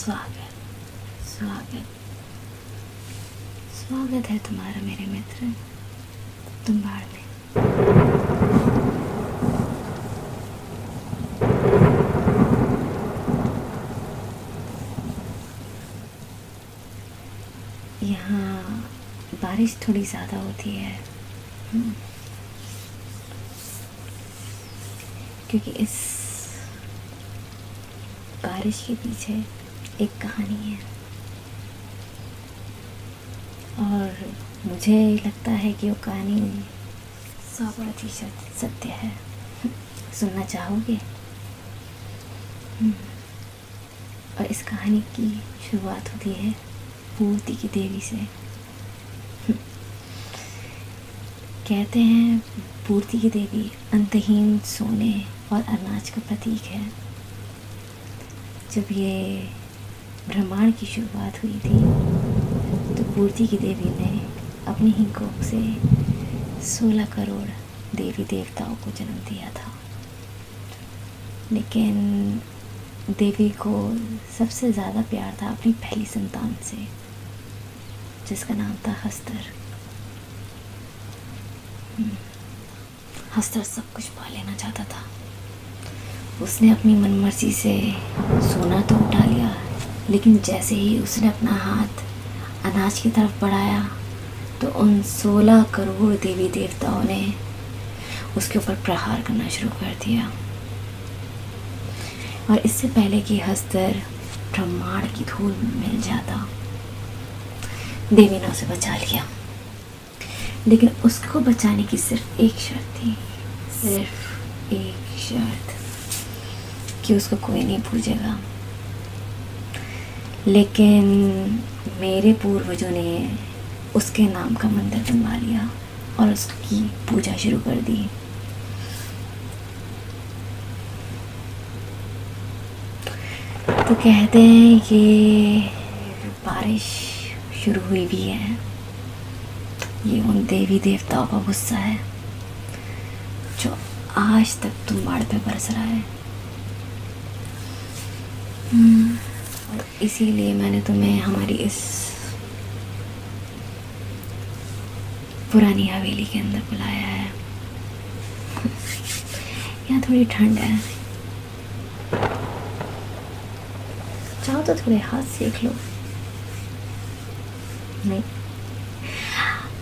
स्वागत स्वागत स्वागत है तुम्हारा मेरे मित्र तुम्बाड़ में। यहाँ बारिश थोड़ी ज़्यादा होती है क्योंकि इस बारिश के पीछे एक कहानी है और मुझे लगता है कि वो कहानी 100% सत्य है। सुनना चाहोगे? और इस कहानी की शुरुआत होती है पूर्ति की देवी से। कहते हैं पूर्ति की देवी अंतहीन सोने और अनाज का प्रतीक है। जब ये ब्रह्मांड की शुरुआत हुई थी तो पूर्ति की देवी ने अपनी ही कोख से 16 करोड़ देवी देवताओं को जन्म दिया था। लेकिन देवी को सबसे ज़्यादा प्यार था अपनी पहली संतान से, जिसका नाम था हस्तर। हस्तर सब कुछ पा लेना चाहता था। उसने अपनी मनमर्जी से सोना तो उठा लिया, लेकिन जैसे ही उसने अपना हाथ अनाज की तरफ बढ़ाया तो उन 16 करोड़ देवी देवताओं ने उसके ऊपर प्रहार करना शुरू कर दिया। और इससे पहले कि हस्तर ब्रह्मांड की धूल में मिल जाता, देवी ने उसे बचा लिया। लेकिन उसको बचाने की सिर्फ एक शर्त थी, सिर्फ एक शर्त, कि उसको कोई नहीं पूजेगा। लेकिन मेरे पूर्वजों ने उसके नाम का मंदिर बनवा लिया और उसकी पूजा शुरू कर दी। तो कहते हैं कि बारिश शुरू हुई भी है। ये उन देवी देवताओं का गुस्सा है जो आज तक तुम्बाड़ पे बरस रहा है। और इसीलिए मैंने तुम्हें हमारी इस पुरानी हवेली के अंदर बुलाया है। यहाँ थोड़ी ठंड है, चाहो तो थोड़े हाथ सेक लो। नहीं,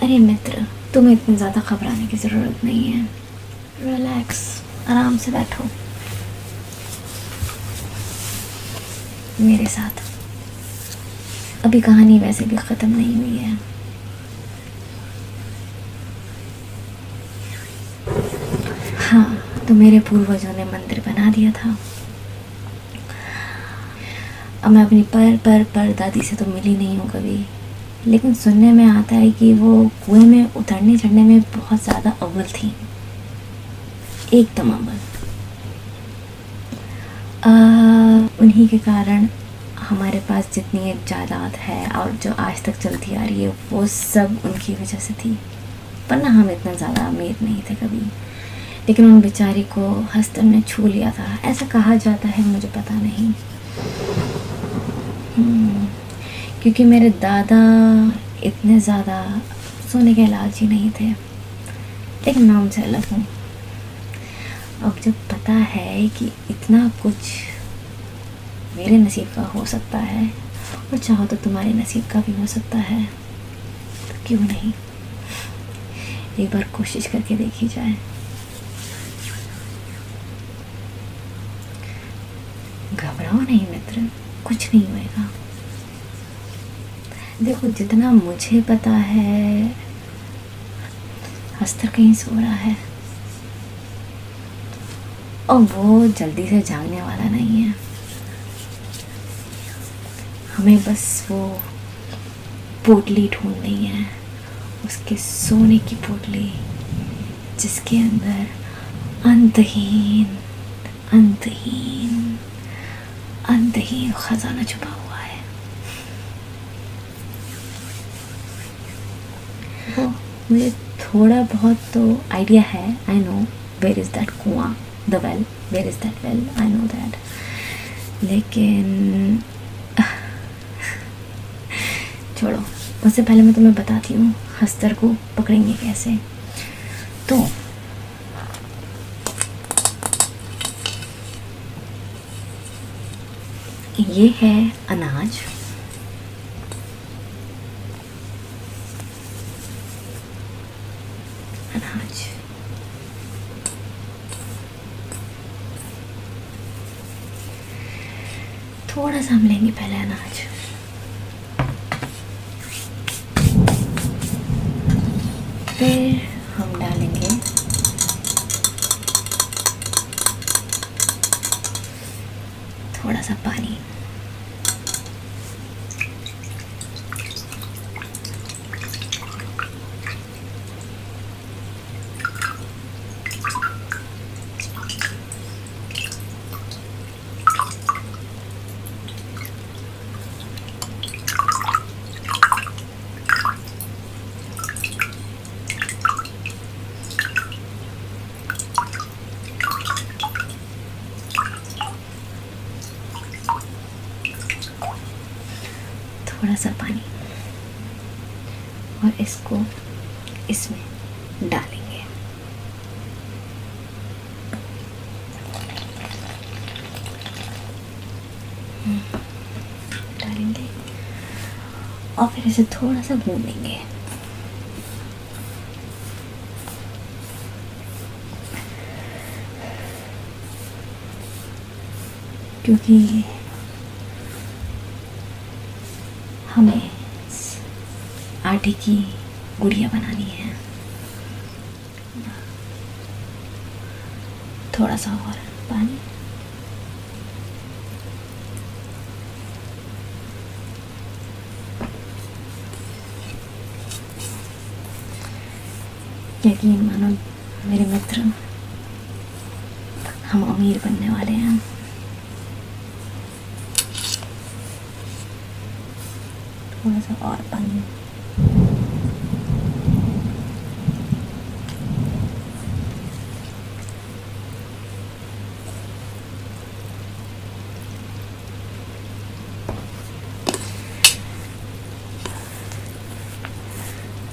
अरे मित्र, तुम्हें इतनी ज़्यादा घबराने की ज़रूरत नहीं है। रिलैक्स, आराम से बैठो मेरे साथ। अभी कहानी वैसे भी ख़त्म नहीं हुई है। हाँ, तो मेरे पूर्वजों ने मंदिर बना दिया था। अब मैं अपनी पर दादी से तो मिली नहीं हूँ कभी, लेकिन सुनने में आता है कि वो कुएं में उतरने चढ़ने में बहुत ज़्यादा अव्वल थी, एकदम अव्वल। उन्हीं के कारण हमारे पास जितनी जायदाद है और जो आज तक चलती आ रही है वो सब उनकी वजह से थी, वरना हम इतना ज़्यादा अमीर नहीं थे कभी। लेकिन उन बेचारी को हस्तर ने छू लिया था, ऐसा कहा जाता है, मुझे पता नहीं। क्योंकि मेरे दादा इतने ज़्यादा सोने के लालची नहीं थे, लेकिन मैं उनसे अलग हूँ। अब जब पता है कि इतना कुछ मेरे नसीब का हो सकता है और चाहो तो तुम्हारे नसीब का भी हो सकता है, तो क्यों नहीं एक बार कोशिश करके देखी जाए। घबराओ नहीं मित्र, कुछ नहीं होएगा। देखो, जितना मुझे पता है हस्तर कहीं सो रहा है और वो जल्दी से जागने वाला नहीं है। हमें बस वो पोटली ढूंढनी है, उसके सोने की पोटली, जिसके अंदर अंतहीन अंतहीन अंतहीन खजाना छुपा हुआ है। वो मुझे थोड़ा बहुत तो आइडिया है। I know where is that कुआं, the well, where is that well, I know that. लेकिन उससे पहले मैं तुम्हें बताती हूँ हस्तर को पकड़ेंगे कैसे। तो ये है अनाज, अनाज थोड़ा सा हम लेंगे पहले अनाज, फिर हम डालेंगे थोड़ा सा पानी, थोड़ा सा पानी, और इसको इसमें डालेंगे। डालेंगे और फिर इसे थोड़ा सा भूनेंगे। क्योंकि हमें आटे की गुड़िया बनानी है। थोड़ा सा और पानी, यकीन मानो मेरे मित्र, हम अमीर बनने वाले हैं। थोड़ा सा और पानी,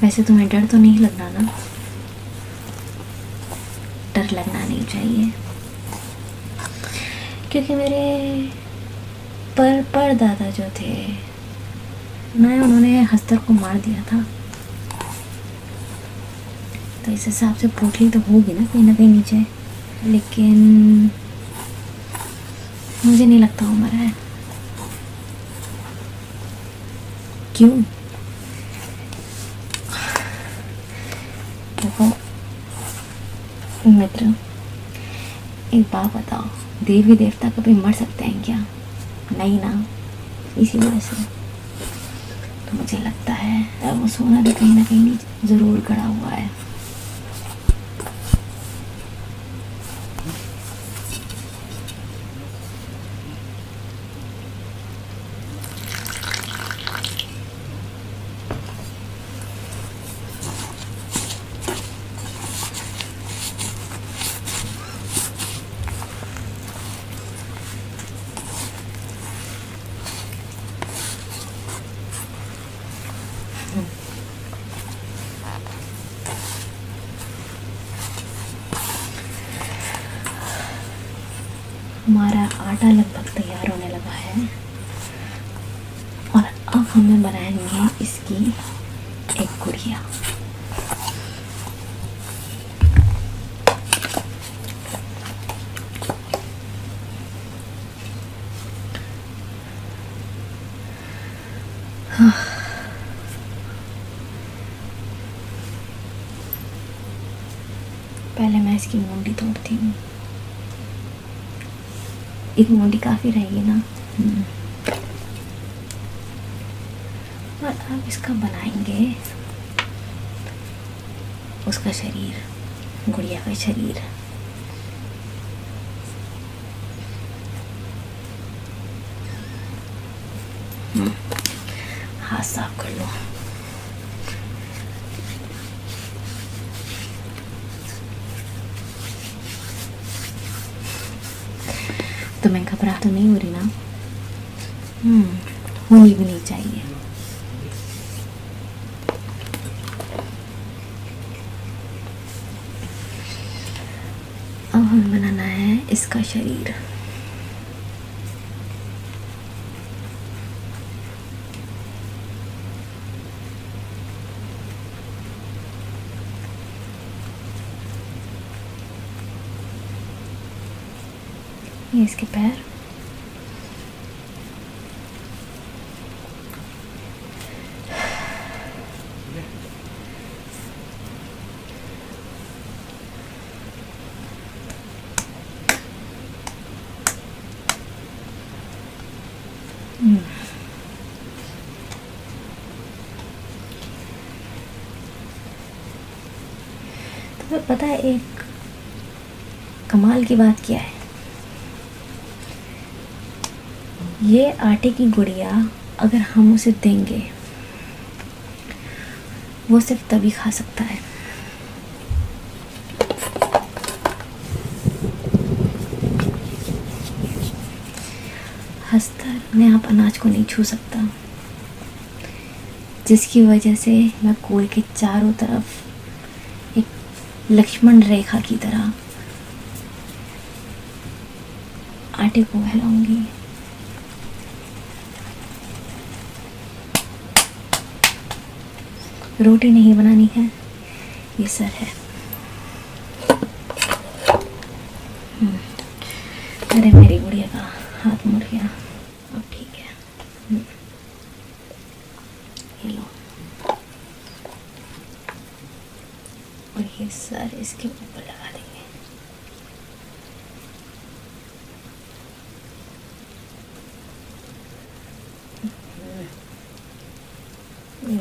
वैसे तुम्हें डर तो नहीं लग रहा ना? डर लगना नहीं चाहिए, क्योंकि मेरे परदादा जो थे ना, उन्होंने हस्तर को मार दिया था। तो इस हिसाब से पोटली तो होगी ना कहीं नीचे, लेकिन मुझे नहीं लगता वो मरा है। क्यों? देखो मित्र, एक बात बताओ, देवी देवता कभी मर सकते हैं क्या? नहीं ना। इसी वजह से तो मुझे लगता है वो सोना भी कहीं ना कहीं ज़रूर गड़ा हुआ है। हमारा आटा लगभग तैयार होने लगा है और अब हमें बनाएंगे इसकी एक गुड़िया। पहले मैं इसकी मुंडी तोड़ती हूँ। एक मुंडी काफ़ी रहेगी ना। और अब इसका बनाएंगे उसका शरीर, गुड़िया का शरीर। हाथ साफ कर लो। तुम्हें घबराहट तो नहीं हो रही ना? होनी भी नहीं चाहिए। हमें बनाना है इसका शरीर। ये इसके पैर, तो पता है एक कमाल की बात क्या है, ये आटे की गुड़िया अगर हम उसे देंगे वो सिर्फ तभी खा सकता है। हस्तर अपने आप अनाज को नहीं छू सकता, जिसकी वजह से मैं कुएं के चारों तरफ एक लक्ष्मण रेखा की तरह आटे को फैलाऊंगी। रोटी नहीं बनानी है, ये सर है। अरे मेरी गुड़िया का हाथ मुड़ गया, अब ठीक है। ये लो, और ये सर इसके ऊपर लगा देंगे।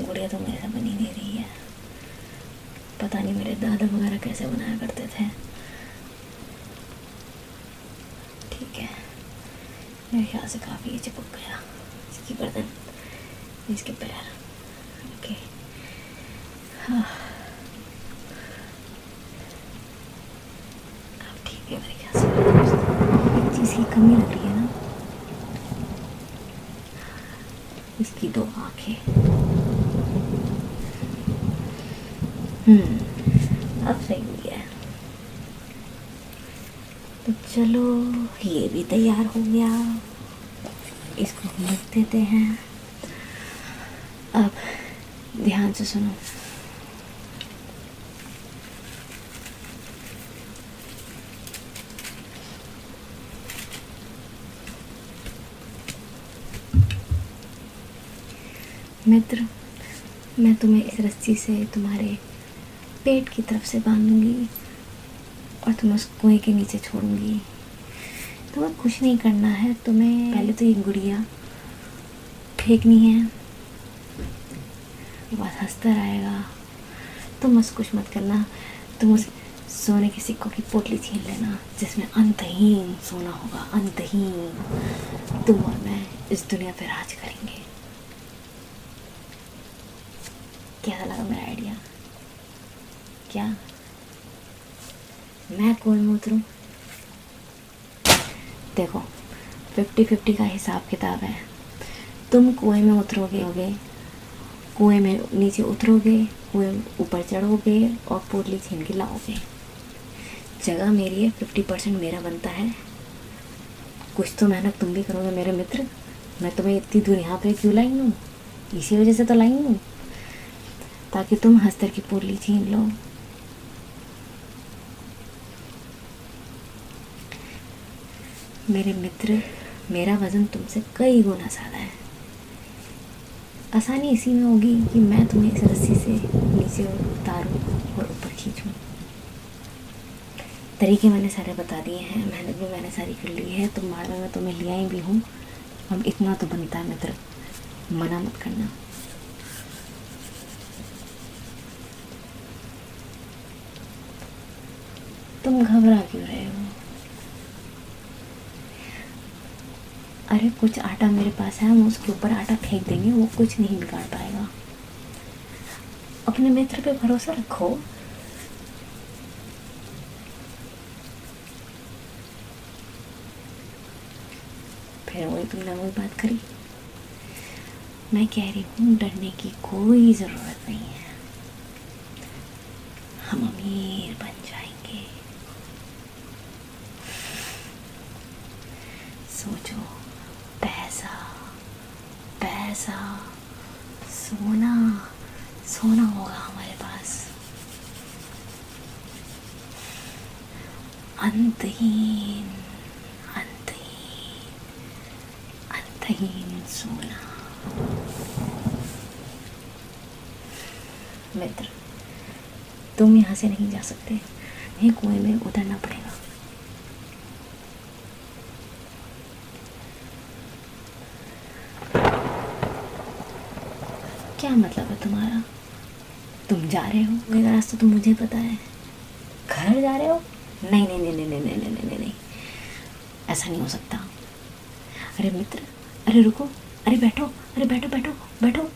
गुड़िया तो मेरे से बनी नहीं रही है, पता नहीं मेरे दादा वगैरह कैसे बनाया करते थे। ठीक है, मेरे ख्याल से काफ़ी ये चिपक गया, इसकी गर्दन, इसके पैर। ओके, हाँ अब ठीक है मेरे ख्याल से। एक चीज़ की कमी लग रही है ना, इसकी 2 आँखें। अब सही हो गया है। तो चलो ये भी तैयार हो गया, इसको हम रख देते हैं। अब ध्यान से सुनो, मित्र, मैं तुम्हें इस रस्सी से तुम्हारे पेट की तरफ से बांधूंगी और तुम्हें उस कुएं के नीचे छोड़ूंगी। तुम्हें कुछ नहीं करना है, तुम्हें पहले तो ये गुड़िया फेंकनी है, के बाद हस्तर आएगा। तुम बस कुछ मत करना, तुम उस सोने के सिक्कों की पोटली छीन लेना जिसमें अंतहीन सोना होगा, अंतहीन। तुम और मैं इस दुनिया पे राज करेंगे। कैसा लगा मेरा आइडिया? क्या मैं कुएं में उतरूं? देखो 50-50 का हिसाब किताब है। तुम कुएं में उतरोगे, कुएं में नीचे उतरोगे, कुएं ऊपर चढ़ोगे और पोटली छीन के लाओगे। जगह मेरी है, 50% मेरा बनता है। कुछ तो मेहनत तुम भी करोगे मेरे मित्र। मैं तुम्हें इतनी दूर यहाँ पे क्यों लाई हूँ? इसी वजह से तो लाई हूँ, ताकि तुम हस्तर की पोटली छीन लो। मेरे मित्र, मेरा वज़न तुमसे कई गुना ज़्यादा है। आसानी इसी में होगी कि मैं तुम्हें इस रस्सी से नीचे उतारूं और ऊपर खींचूं। तरीके मैंने सारे बता दिए हैं, मेहनत भी मैंने सारी कर ली है, तो बाद में मैं तुम्हें ले आई भी हूँ। अब इतना तो बनता है मित्र, मना मत करना। तुम घबरा क्यों रहे हो? अरे कुछ आटा मेरे पास है, हम उसके ऊपर आटा फेंक देंगे, वो कुछ नहीं बिगाड़ पाएगा। अपने मित्र पे भरोसा रखो। फिर वही तुमने वही बात करी। मैं कह रही हूँ डरने की कोई ज़रूरत नहीं है, हम अमीर बन जाएंगे। सोचो, पैसा पैसा, सोना सोना होगा हमारे पास, अंतहीन अंतहीन अंतहीन सोना। मित्र, तुम यहाँ से नहीं जा सकते, ये कुएं में उतरना पड़ेगा। क्या मतलब है तुम्हारा? तुम जा रहे हो, मेरा रास्ता तो मुझे पता है। घर जा रहे हो? नहीं नहीं नहीं नहीं नहीं नहीं नहीं नहीं नहीं, ऐसा नहीं हो सकता। अरे मित्र, अरे रुको, अरे बैठो, अरे बैठो बैठो बैठो।